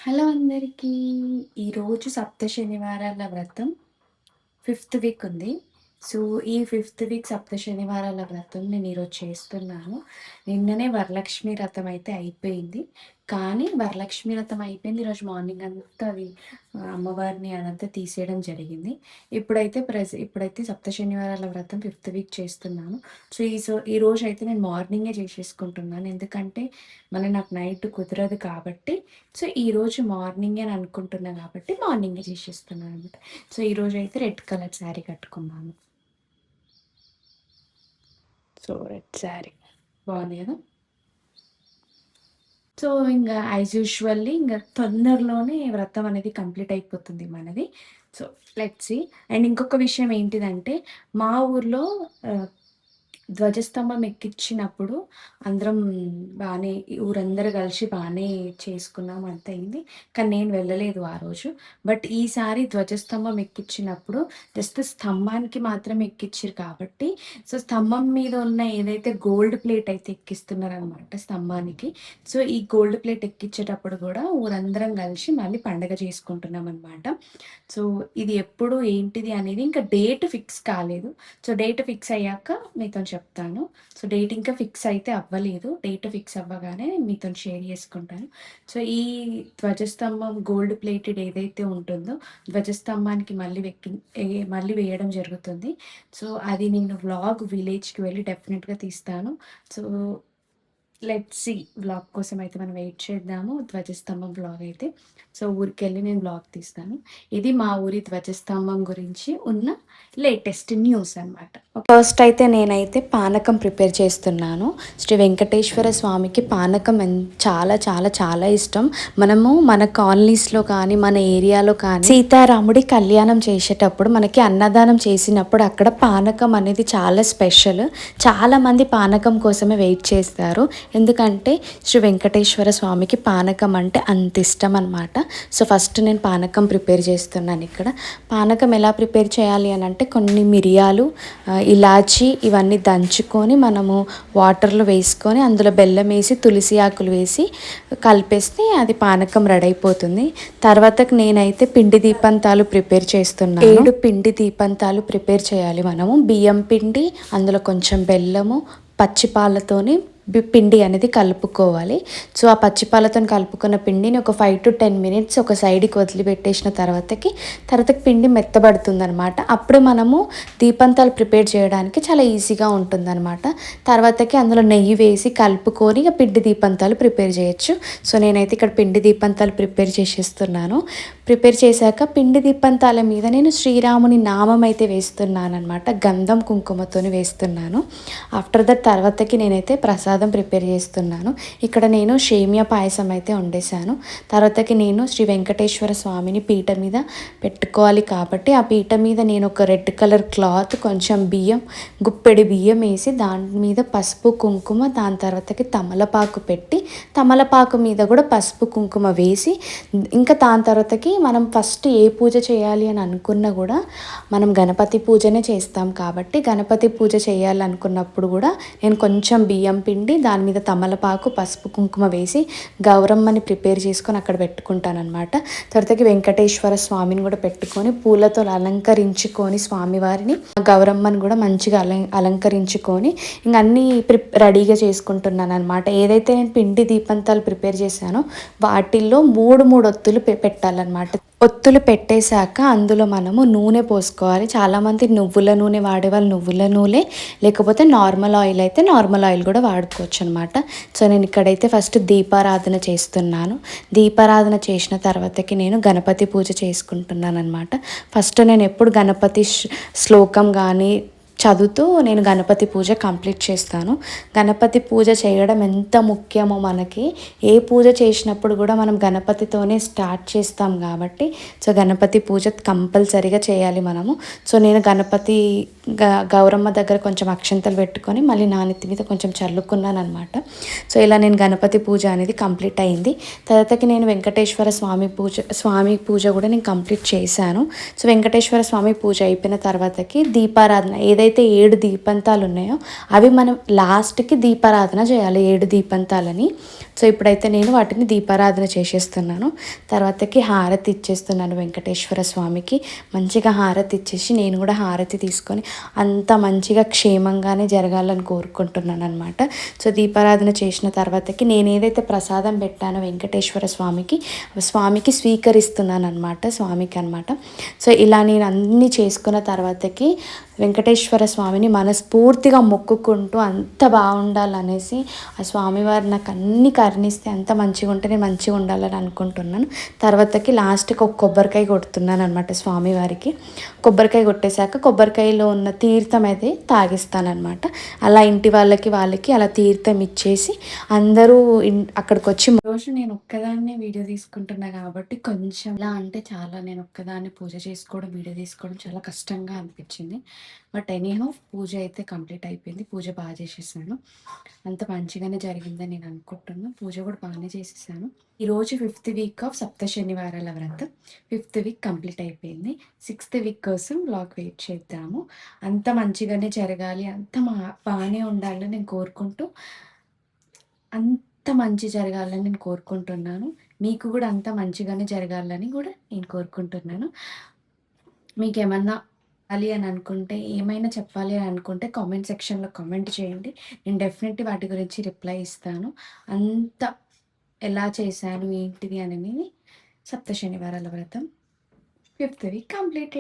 Hello అందరికీ. ఈరోజు సప్త శనివారాల వ్రతం ఫిఫ్త్ వీక్ ఉంది. సో, ఈ ఫిఫ్త్ వీక్ సప్త శనివారాల వ్రతం నేను ఈరోజు చేస్తున్నాను. నిన్ననే వరలక్ష్మి వ్రతం అయితే అయిపోయింది. కానీ వరలక్ష్మి వ్రతం అయిపోయింది. ఈరోజు మార్నింగ్ అంతా అది అమ్మవారిని అదంతా తీసేయడం జరిగింది. ఇప్పుడైతే సప్త శనివారాల వ్రతం ఫిఫ్త్ వీక్ చేస్తున్నాను. ఈరోజు అయితే నేను మార్నింగే చేసేసుకుంటున్నాను. ఎందుకంటే మళ్ళీ నాకు నైట్ కుదరదు కాబట్టి. సో, ఈరోజు మార్నింగే అని అనుకుంటున్నా కాబట్టి మార్నింగే చేసేస్తున్నాను అనమాట. సో, ఈరోజు అయితే రెడ్ కలర్ శారీ కట్టుకున్నాను. సో, రెడ్ శారీ బాగుంది కదా. సో, ఇంగా యాజ్ యూజువల్లీ ఇంగ తొందరలోనే వ్రతం అనేది కంప్లీట్ అయిపోతుంది మనది. So, let's see. అండ్ ఇంకొక విషయం ఏంటిదంటే, మా ఊర్లో ఆహ్, ధ్వజస్తంభం ఎక్కించినప్పుడు అందరం బానే ఊరందరూ కలిసి బానే చేసుకున్నాం, అంతా అయింది. కానీ నేను వెళ్ళలేదు ఆ రోజు. బట్ ఈసారి ధ్వజస్తంభం ఎక్కించినప్పుడు జస్ట్ స్తంభానికి మాత్రమే ఎక్కిచ్చిర్రు కాబట్టి, సో, స్తంభం మీద ఉన్న ఏదైతే గోల్డ్ ప్లేట్ అయితే ఎక్కిస్తున్నారనమాట స్తంభానికి. సో, ఈ గోల్డ్ ప్లేట్ ఎక్కిచ్చేటప్పుడు గూడా ఊరందరం కలిసి మళ్ళీ పండగ చేసుకుంటున్నామనమాట. సో, ఇది ఎప్పుడు ఏంటిది అనేది ఇంకా డేట్ ఫిక్స్ కాలేదు. సో, డేట్ ఫిక్స్ అయ్యాక మీతోని చెప్తాను. సో, డేట్ ఇంకా ఫిక్స్ అయితే అవ్వలేదు. డేట్ ఫిక్స్ అవ్వగానే మీతోని షేర్ చేసుకుంటాను. సో, ఈ ధ్వజస్తంభం గోల్డ్ ప్లేటెడ్ ఏదైతే ఉంటుందో ధ్వజస్తంభానికి మళ్ళీ వేయడం జరుగుతుంది. సో, అది నేను విలేజ్‌కి వెళ్ళి డెఫినిట్‌గా తీస్తాను. So, let's see. వ్లాగ్ కోసం అయితే మనం వెయిట్ చేద్దాము. ధ్వజస్తంభం వ్లాగ్ అయితే. సో, ఊరికెళ్ళి నేను వ్లాగ్ తీస్తాను. ఇది మా ఊరి ధ్వజస్తంభం గురించి ఉన్న లేటెస్ట్ న్యూస్ అనమాట. ఫస్ట్ అయితే నేనైతే పానకం ప్రిపేర్ చేస్తున్నాను. శ్రీ వెంకటేశ్వర స్వామికి పానకం చాలా చాలా చాలా ఇష్టం. మనము మన కాలనీస్‌లో కానీ, మన ఏరియాలో కానీ సీతారాముడి కళ్యాణం చేసేటప్పుడు మనకి అన్నదానం చేసినప్పుడు అక్కడ పానకం అనేది చాలా స్పెషల్. చాలామంది పానకం కోసమే వెయిట్ చేస్తారు. ఎందుకంటే శ్రీ వెంకటేశ్వర స్వామికి పానకం అంటే అంత ఇష్టం అనమాట. సో, ఫస్ట్ నేను పానకం ప్రిపేర్ చేస్తున్నాను ఇక్కడ. పానకం ఎలా ప్రిపేర్ చేయాలి అని అంటే కొన్ని మిరియాలు, ఇలాచి ఇవన్నీ దంచుకొని మనము వాటర్లో వేసుకొని అందులో బెల్లం వేసి తులసి ఆకులు వేసి కలిపేస్తే అది పానకం రెడీ అయిపోతుంది. తర్వాతకి నేనైతే పిండి దీపంతాలు ప్రిపేర్ చేస్తున్నాను. 7 పిండి దీపంతాలు ప్రిపేర్ చేయాలి మనము. బియ్యం పిండి, అందులో కొంచెం బెల్లము, పచ్చిపాలతోని పిండి అనేది కలుపుకోవాలి. సో, ఆ పచ్చిపాలతో కలుపుకున్న పిండిని ఒక 5 to 10 minutes ఒక సైడ్కి వదిలిపెట్టేసిన తర్వాతకి పిండి మెత్తబడుతుంది అనమాట. అప్పుడు మనము దీపంతాలు ప్రిపేర్ చేయడానికి చాలా ఈజీగా ఉంటుందన్నమాట. తర్వాతకి అందులో నెయ్యి వేసి కలుపుకొని ఇక పిండి దీపంతాలు ప్రిపేర్ చేయొచ్చు. సో, నేనైతే ఇక్కడ పిండి దీపంతాలు ప్రిపేర్ చేసేస్తున్నాను. ప్రిపేర్ చేశాక పిండి దీపంతాల మీద నేను శ్రీరాముని నామం అయితే వేస్తున్నాను అనమాట. గంధం కుంకుమతోని వేస్తున్నాను. ఆఫ్టర్ దట్ తర్వాతకి నేనైతే ప్రసాదం ప్రిపేర్ చేస్తున్నాను. ఇక్కడ నేను సేమియా పాయసం అయితే వండేసాను. తర్వాతకి నేను శ్రీ వెంకటేశ్వర స్వామిని పీట మీద పెట్టుకోవాలి కాబట్టి ఆ పీట మీద నేను ఒక రెడ్ కలర్ క్లాత్, కొంచెం గుప్పెడి బియ్యం వేసి దాని మీద పసుపు కుంకుమ, దాని తర్వాతకి తమలపాకు పెట్టి తమలపాకు మీద కూడా పసుపు కుంకుమ వేసి, ఇంకా దాని తర్వాతకి మనం ఫస్ట్ ఏ పూజ చేయాలి అని అనుకున్నా కూడా మనం గణపతి పూజనే చేస్తాం కాబట్టి గణపతి పూజ చేయాలనుకున్నప్పుడు కూడా నేను కొంచెం బియ్యం పిండి దాని మీద తమలపాకు పసుపు కుంకుమ వేసి గౌరమ్మని ప్రిపేర్ చేసుకొని అక్కడ పెట్టుకుంటానమాట. తర్వాతకి వెంకటేశ్వర స్వామిని కూడా పెట్టుకొని పూలతో అలంకరించుకొని స్వామివారిని గౌరమ్మని కూడా మంచిగా అలంకరించుకొని ఇంక అన్నీ రెడీగా చేసుకుంటున్నాను అనమాట. ఏదైతే నేను పిండి దీపంతాలు ప్రిపేర్ చేశానో వాటిల్లో మూడు ఒత్తులు పెట్టాలన్నమాట. ఒత్తులు పెట్టేశాక అందులో మనము నూనె పోసుకోవాలి. చాలామంది నువ్వుల నూనె వాడేవాళ్ళు నువ్వుల నూనె, లేకపోతే నార్మల్ ఆయిల్ అయితే నార్మల్ ఆయిల్ కూడా వాడుకోవచ్చు అనమాట. సో, నేను ఇక్కడైతే ఫస్ట్ దీపారాధన చేస్తున్నాను. దీపారాధన చేసిన తర్వాతకి నేను గణపతి పూజ చేసుకుంటున్నాను అనమాట. ఫస్ట్ నేను ఎప్పుడు గణపతి శ్లోకం కానీ చదువుతూ నేను గణపతి పూజ కంప్లీట్ చేస్తాను. గణపతి పూజ చేయడం ఎంత ముఖ్యమో మనకి, ఏ పూజ చేసినప్పుడు కూడా మనం గణపతితోనే స్టార్ట్ చేస్తాం కాబట్టి సో, గణపతి పూజ కంపల్సరీగా చేయాలి మనము. సో, నేను గణపతి గౌరమ్మ దగ్గర కొంచెం అక్షంతలు పెట్టుకొని మళ్ళీ నా నెత్తి మీద కొంచెం చల్లుకున్నాను అనమాట. సో, ఇలా నేను గణపతి పూజ అనేది కంప్లీట్ అయింది. తర్వాతకి నేను వెంకటేశ్వర స్వామి పూజ కూడా నేను కంప్లీట్ చేశాను. సో, వెంకటేశ్వర స్వామి పూజ అయిపోయిన తర్వాతకి దీపారాధన ఏదైతే 7 దీపంతాలు ఉన్నాయో అవి మనం లాస్ట్కి దీపారాధన చేయాలి. 7 దీపంతాలని సో ఇప్పుడైతే నేను వాటిని దీపారాధన చేసేస్తున్నాను. తర్వాతకి హారతి ఇచ్చేస్తున్నాను వెంకటేశ్వర స్వామికి. మంచిగా హారతి ఇచ్చేసి నేను కూడా హారతి తీసుకొని అంత మంచిగా క్షేమంగానే జరగాలని కోరుకుంటున్నాను అనమాట. సో దీపారాధన చేసిన తర్వాతకి నేను ఏదైతే ప్రసాదం పెట్టానో వెంకటేశ్వర స్వామికి స్వీకరిస్తున్నాను అనమాట, స్వామికి అనమాట. సో ఇలా నేను అన్నీ చేసుకున్న తర్వాతకి వెంకటేశ్వర స్వామిని మనస్ఫూర్తిగా మొక్కుకుంటూ అంత బాగుండాలనేసి ఆ స్వామివారు నాకు అన్ని కరుణిస్తే అంత మంచిగా ఉంటే నేను మంచిగా ఉండాలని అనుకుంటున్నాను. తర్వాతకి లాస్ట్కి ఒక కొబ్బరికాయ కొడుతున్నాను అనమాట స్వామివారికి. కొబ్బరికాయ కొట్టేశాక కొబ్బరికాయలో ఉన్న తీర్థం అయితే తాగిస్తానమాట. అలా ఇంటి వాళ్ళకి అలా తీర్థం ఇచ్చేసి అందరూ అక్కడికి వచ్చి రోజు నేను ఒక్కదాన్నే వీడియో తీసుకుంటున్నా కాబట్టి కొంచెం ఎలా అంటే చాలా నేను ఒక్కదాన్ని పూజ చేసుకోవడం వీడియో తీసుకోవడం చాలా కష్టంగా అనిపించింది. బట్ ఎనీహౌ పూజ అయితే కంప్లీట్ అయిపోయింది. పూజ బాగా చేసేసాను. అంత మంచిగానే జరిగిందని నేను అనుకుంటున్నాను. పూజ కూడా బాగానే చేసేసాను. ఈరోజు 5th వీక్ ఆఫ్ సప్త శనివారాల వ్రతం. 5th వీక్ కంప్లీట్ అయిపోయింది. 6th వీక్ కోసం బ్లాగ్ వెయిట్ చేద్దాము. అంత మంచిగానే జరగాలి, అంత బాగానే ఉండాలని నేను కోరుకుంటూ అంత మంచి జరగాలని నేను కోరుకుంటున్నాను. మీకు కూడా అంత మంచిగానే జరగాలని కూడా నేను కోరుకుంటున్నాను. మీకేమన్నా చెప్పాలి అని అనుకుంటే, ఏమైనా చెప్పాలి అని అనుకుంటే కామెంట్ సెక్షన్‌లో కామెంట్ చేయండి. నేను డెఫినెట్‌లీ వాటి గురించి రిప్లై ఇస్తాను. అంత ఎలా చేశాను, ఏంటిది అనేది సప్త శనివారాల వ్రతం 5th వీక్ కంప్లీటెడ్.